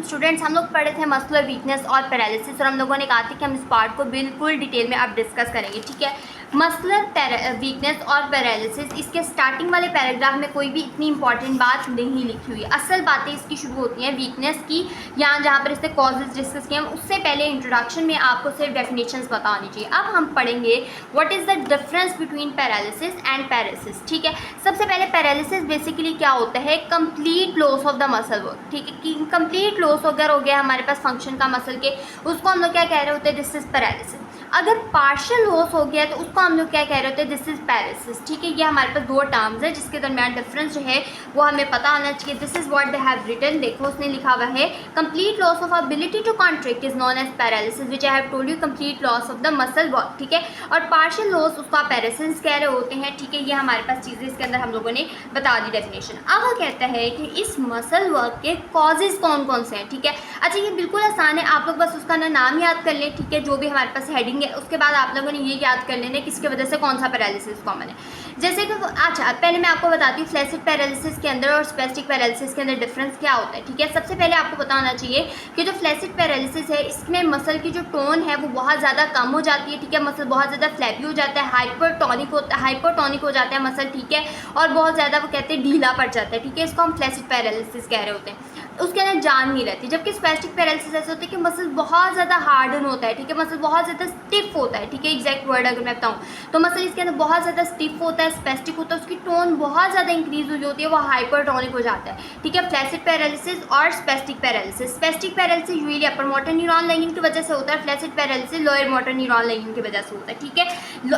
Students हम लोग पढ़े थे मस्कुलर वीकनेस और पैरालिसिस, और हम लोगों ने कहा था कि हम इस पार्ट को बिल्कुल डिटेल में अब डिस्कस करेंगे। ठीक है, मस्कुलर वीकनेस और पैरालिसिस, इसके स्टार्टिंग वाले पैराग्राफ में कोई भी इतनी इंपॉर्टेंट बात नहीं लिखी हुई है। असल बातें इसकी शुरू होती हैं वीकनेस की, यहाँ जहाँ पर इससे कॉजेज डिस्कस किए हैं उससे पहले इंट्रोडक्शन में आपको सिर्फ डेफिनेशंस पता होनी चाहिए। अब हम पढ़ेंगे what is the difference between paralysis and paralysis. ठीक है, सबसे पहले पैरालिसिस बेसिकली क्या होता है, complete loss of the muscle work. ठीक है, कि कंप्लीट लॉस अगर हो गया हमारे पास फंक्शन का मसल के, उसको हम लोग क्या कह रहे होते हैं, दिस इज पैरालिसिस। अगर पार्शियल लॉस हो गया तो उसको हम लोग क्या कह रहे होते हैं, दिस इज पैरालिसिस। ठीक है, ये हमारे पास दो टर्म्स है जिसके दरमियान डिफरेंस जो है वो हमें पता होना चाहिए। This is what they have written, देखो उसने लिखा हुआ है complete loss of ability to contract is known as paralysis which I have told you, complete loss of the muscle work. ठीक है, और पार्शियल लॉस उसका पैरालिसिस कह रहे होते हैं। ठीक है, ये हमारे पास चीज़ें इसके अंदर हम लोगों ने बता दी डेफिनेशन। अब वो कहता है कि इस मसल वर्क के कॉजेज कौन कौन से हैं। ठीक है, अच्छा ये बिल्कुल आसान है, आप लोग बस उसका नाम याद कर लें। ठीक है, जो भी हमारे पास हेडिंग है उसके बाद आप लोगों ने ये याद कर लेना किसकी वजह से कौन सा पैरालिसिस कॉमन है। जैसे कि अच्छा पहले मैं आपको बताती हूँ फ्लैसिड पैरालिसिस के अंदर और स्पेस्टिक पैरालिसिस के अंदर डिफरेंस क्या होता है। ठीक है, सबसे पहले आपको पता होना चाहिए कि जो फ्लैसिड पैरालिसिस है इसमें मसल की जो टोन है वो बहुत ज़्यादा कम हो जाती है। ठीक है, मसल बहुत ज़्यादा फ्लैपी हो जाता है, हाइपरटोनिक हो जाता है मसल। ठीक है, और बहुत ज़्यादा वो कहते हैं ढीला पड़ जाता है। ठीक है, इसको हम फ्लैसिड पैरालिसिस कह रहे होते हैं, उसके अंदर जान नहीं रहती। जबकि स्पेस्टिक पैरालिसिस ऐसे होता है कि मसल बहुत ज़्यादा हार्डन होता है। ठीक है, मसल बहुत ज़्यादा स्टिफ होता है। ठीक है, एग्जैक्ट वर्ड अगर मैं बताऊँ तो मसल इसके अंदर बहुत ज़्यादा स्टिफ होता है, स्पेस्टिक होता है, उसकी टोन बहुत ज़्यादा इंक्रीज हुई होती है, वो हाइपरटोनिक हो जाता है। ठीक है, फ्लैसिड पैरालिसिस और spastic paralysis. Spastic paralysis usually upper motor neuron lining की वजह से होता है, flaccid paralysis lower motor neuron lining की वजह से होता है। ठीक है,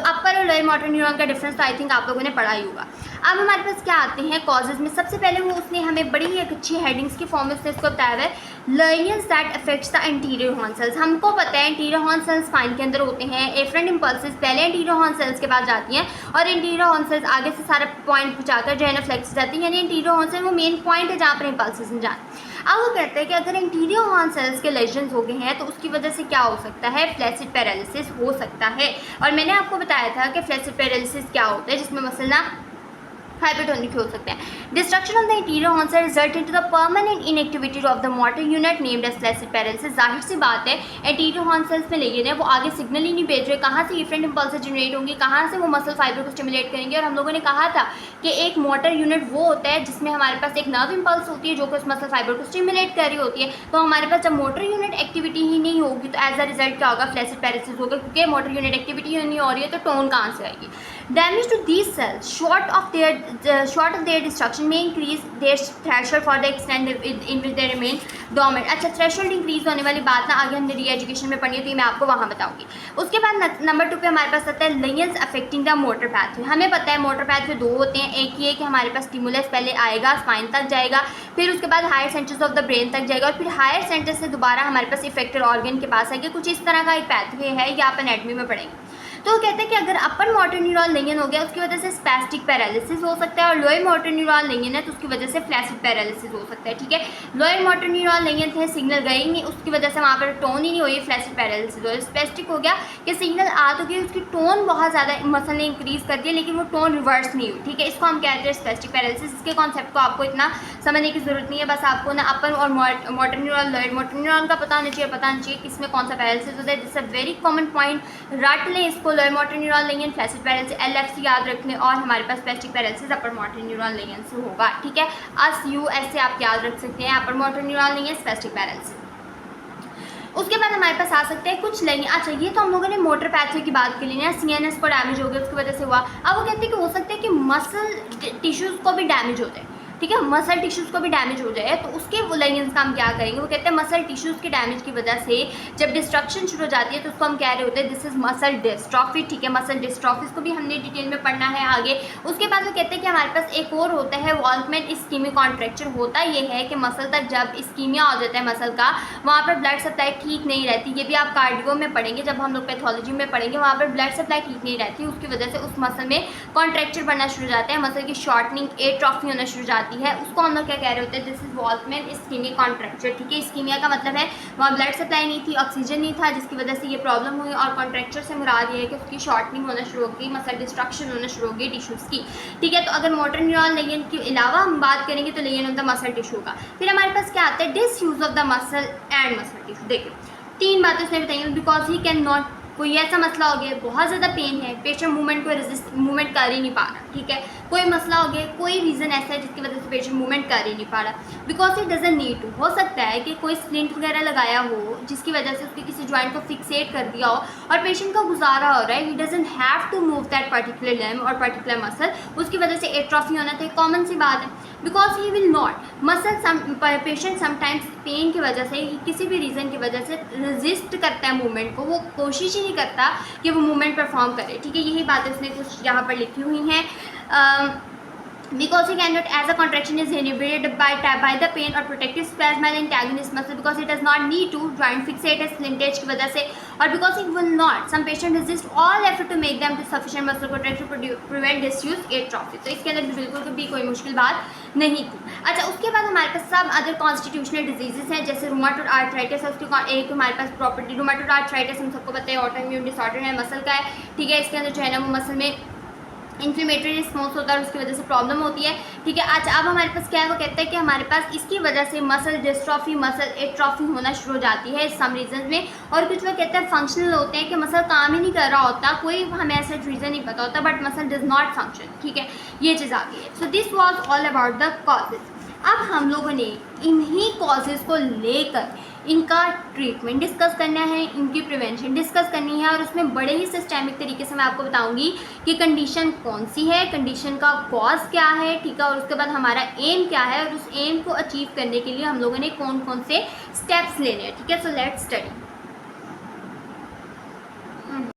अपर और लोअर मोटर न्यूरॉन का डिफरेंस तो आई थिंक आप लोगों ने पढ़ा ही होगा। अब हमारे पास क्या आते हैं कॉजेज में, सबसे पहले वो उसने हमें बड़ी एक अच्छी हेडिंग्स की फॉर्म में उसने इसको बताया है, lesions that affects the anterior horn cells. हमको पता है एंटीरियर हॉर्न सेल्स स्पाइन के अंदर होते हैं, एफरेंट इंपल्सेस पहले एंटीरियर हॉर्न सेल्स के बाद जाती हैं और एंटीरियर हॉर्न सेल्स आगे से सारा पॉइंट पहुंचाकर जो है ना फ्लेक्स जाती है, यानी एंटीरियर हॉर्न सेल वो मेन पॉइंट है जहाँ पर इंपल्सेस जाए। अब वो कहते हैं कि अगर एंटीरियर हॉर्न सेल्स के लेजन्स हो गए हैं तो उसकी वजह से क्या हो सकता है, फ्लैसिड पैरालिसिस हो सकता है। और मैंने आपको बताया था कि फ्लैसिड पैरालिसिस क्या होता है, जिसमें मसल ना हाइपरटोनिक हो सकते हैं। Destruction of the interior horn cell result into the permanent inactivity of the motor unit named as flaccid paralysis. जाहिर सी बात है एंटीरियर हॉर्न सेल्स में लेकिन है वो आगे सिग्नल ही नहीं भेज रहे, कहाँ से डिफरेंट इंपल्सेस जनरेट होंगी, कहाँ से वो मसल फाइबर को स्टिमुलेट करेंगे। और हम लोगों ने कहा था कि एक मोटर यूनिट वो होता है जिसमें हमारे पास एक नर्व इंपल्स होती है जो कि उस मसल फाइबर को स्टिमुलेट कर रही होती है। तो हमारे पास जब मोटर यूनिट एक्टिविटी ही नहीं होगी तो एज अ रिजल्ट क्या होगा, फ्लैसिड पैरालिसिस होगा, क्योंकि मोटर यूनिट एक्टिविटी ही नहीं हो रही है तो टोन कहाँ से आएगी। Damage to these cells short of their destruction may increase their threshold for the extent in which they remain dormant। अच्छा, थ्रेशोल्ड इंक्रीज होने वाली बात ना आगे हमने री एजुकेशन में पढ़ी है तो ये मैं आपको वहाँ बताऊंगी। उसके बाद नंबर 2 पे हमारे पास आता है layers affecting the motor pathway. हमें पता है मोटर पाथवे दो होते हैं, एक ये कि हमारे पास स्टिमुलस पहले आएगा, स्पाइन तक जाएगा, फिर उसके बाद higher centres of the brain तक जाएगा और फिर हायर सेंटर से दोबारा हमारे पास इफेक्टेड ऑर्गन के पास आएगा। कुछ इस तरह का एक पाथवे है, ये आप एनाटॉमी में पढ़ेंगे। तो कहते हैं कि अगर अपर मोटर न्यूरॉन लेगिन हो गया उसकी वजह से स्पेस्टिक पैरालिसिस हो सकता है, और लोअर मोटर न्यूरॉन लेगिन है तो उसकी वजह से फ्लैसिड पैरालिसिस हो सकता है। ठीक है, लोअर मोटर न्यूरॉन लेगिन थे, सिग्नल गए ही नहीं, उसकी वजह से वहाँ पर टोन ही नहीं हुई, फ्लैसिड पैरालिसिस हो। स्पेस्टिक हो गया कि सिग्नल आ तो गई, उसकी टोन बहुत ज़्यादा मसल ने इंक्रीज कर दिया लेकिन वो टोन रिवर्स नहीं हुई। ठीक है, इसको हम कहते हैं स्पेस्टिक पैरालिसिस। इसके कॉन्सेप्ट को आपको इतना समझने की जरूरत नहीं है, बस आपको ना अपर और motor neuron lower motor neuron का पता होना चाहिए, पता होना चाहिए किसमें कौन सा पैरालिसिस होता है। This a very common point, रट लें इसको, lower motor neuron lesion flaccid paralysis LFC याद रख लें, और हमारे पास spastic paralysis upper motor neuron lesion से होगा। ठीक है, ऐसे आप याद रख सकते हैं, upper motor neuron lesion spastic paralysis. उसके बाद हमारे पास आ सकते हैं कुछ लेंगे। अच्छा, ये तो हम लोगों ने मोटर पैथवे की बात कर ली ना, CNS को डैमेज हो गया उसकी वजह से हुआ। अब वो कहते हैं कि हो सकता है कि मसल टिश्यूज़ को भी डैमेज होते हैं। ठीक है, मसल टिश्यूज़ को भी डैमेज हो जाए तो उसके वो लेगिंस का हम क्या करेंगे, वो कहते हैं मसल टिश्यूज़ के डैमेज की वजह से जब डिस्ट्रक्शन शुरू हो जाती है तो उसको हम कह रहे होते हैं दिस इज मसल डिस्ट्रॉफी। ठीक है, मसल डिस्ट्रॉफी को भी हमने डिटेल में पढ़ना है आगे। उसके बाद वो कहते हैं कि हमारे पास एक और होता है वॉल्कमैन इस्कीमिक कॉन्ट्रैक्चर। होता ये है कि मसल तक जब इस्कीमिया हो जाता है मसल का, वहाँ पर ब्लड सप्लाई ठीक नहीं रहती। ये भी आप कार्डियो में पढ़ेंगे, जब हम लोग पैथोलॉजी में पढ़ेंगे, वहाँ पर ब्लड सप्लाई ठीक नहीं रहती, उसकी वजह से उस मसल में कॉन्ट्रैक्चर बनना शुरू हो जाता है, मसल की शॉर्टनिंग, एट्रोफी होना शुरू हो जाती है, उसको हम लोग क्या कह रहे होते हैं, दिस इज वॉल्कमैन इस्कीमिया कॉन्ट्रैक्चर। ठीक है, इस्कीमिया का मतलब है वहाँ ब्लड सप्लाई नहीं थी, ऑक्सीजन नहीं था, जिसकी वजह से ये प्रॉब्लम हुई, और कॉन्ट्रैक्चर से मुराद ये है कि उसकी शॉर्टनिंग होना शुरू हो गई, मसल डिस्ट्रक्शन होना शुरू हो गई टिश्यूज़ की। ठीक है, तो अगर मोटर न्यूरॉन लेगन के अलावा हम बात करेंगे तो legend of the muscle tissue का। फिर हमारे पास क्या आता है, disuse of the muscle and muscle tissue. देखिए 3 बातें उसने बताई, बिकॉज ही कैन नॉट, कोई ऐसा मसला हो गया, बहुत ज़्यादा पेन है, पेशेंट मूवमेंट को रेजिस्ट मूवमेंट कर ही नहीं पा रहा। ठीक है, कोई मसला हो गया, कोई रीज़न ऐसा है जिसकी वजह से पेशेंट मूवमेंट कर ही नहीं पा रहा, because it doesn't need to. हो सकता है कि कोई स्प्लिंट वगैरह लगाया हो जिसकी वजह से उसके किसी जॉइंट को फिक्सेट कर दिया हो और पेशेंट का गुजारा हो रहा है, he doesn't have to move that particular limb और पर्टिकुलर मसल, उसकी वजह से एट्रोफी होना तो एक कॉमन सी बात है, because he will not muscle patient sometimes pain की वजह से, किसी भी रीज़न की वजह से रेजिस्ट करता है मूवमेंट को, वो कोशिश ही नहीं करता कि वो मूवमेंट परफॉर्म करे। ठीक है, यही बातें उसने कुछ यहाँ पर लिखी हुई हैं। Because he cannot, as a contraction is inhibited by the pain or protective spasm and antagonist muscle, because it does not need to joint fixate as shrinkage की वजह से, और because it will not, some patient resist all effort to make them to sufficient muscle contraction to prevent disuse atrophy। तो इसके अंदर बिल्कुल भी कोई मुश्किल बात नहीं थी। अच्छा, उसके बाद हमारे पास सब अदर कॉन्स्टिट्यूशनल डिजीजेस हैं, जैसे रूमेटॉइड आर्थराइटिस है, उसकी एक हमारे पास प्रॉपर्टी, रूमेटॉइड आर्थराइटिस हम सबको पता है ऑटोइम्यून डिसऑर्डर है, मसल का है। ठीक है, इसके अंदर जो है ना वो मसल में इन्फ्लेमेटरी रिस्पॉन्स होता है और उसकी वजह से प्रॉब्लम होती है। ठीक है, अच्छा अब हमारे पास क्या है, वो कहता है कि हमारे पास इसकी वजह से मसल डिस्ट्रॉफी, मसल एट्रोफी होना शुरू हो जाती है सम रीजन में, और कुछ लोग कहते हैं फंक्शनल होते हैं कि मसल काम ही नहीं कर रहा होता, कोई हमें ऐसा रीज़न नहीं पता होता, but muscle does not function. ठीक है, ये चीज़ आ गई है। So this was all about the causes. अब हम लोगों ने इन्हीं कॉजेज़ को लेकर इनका ट्रीटमेंट डिस्कस करना है, इनकी प्रिवेंशन डिस्कस करनी है, और उसमें बड़े ही सिस्टेमिक तरीके से मैं आपको बताऊंगी कि कंडीशन कौन सी है, कंडीशन का कॉज क्या है। ठीक है, और उसके बाद हमारा एम क्या है, और उस एम को अचीव करने के लिए हम लोगों ने कौन कौन से स्टेप्स लेने हैं। ठीक है, सो लेट्स स्टडी।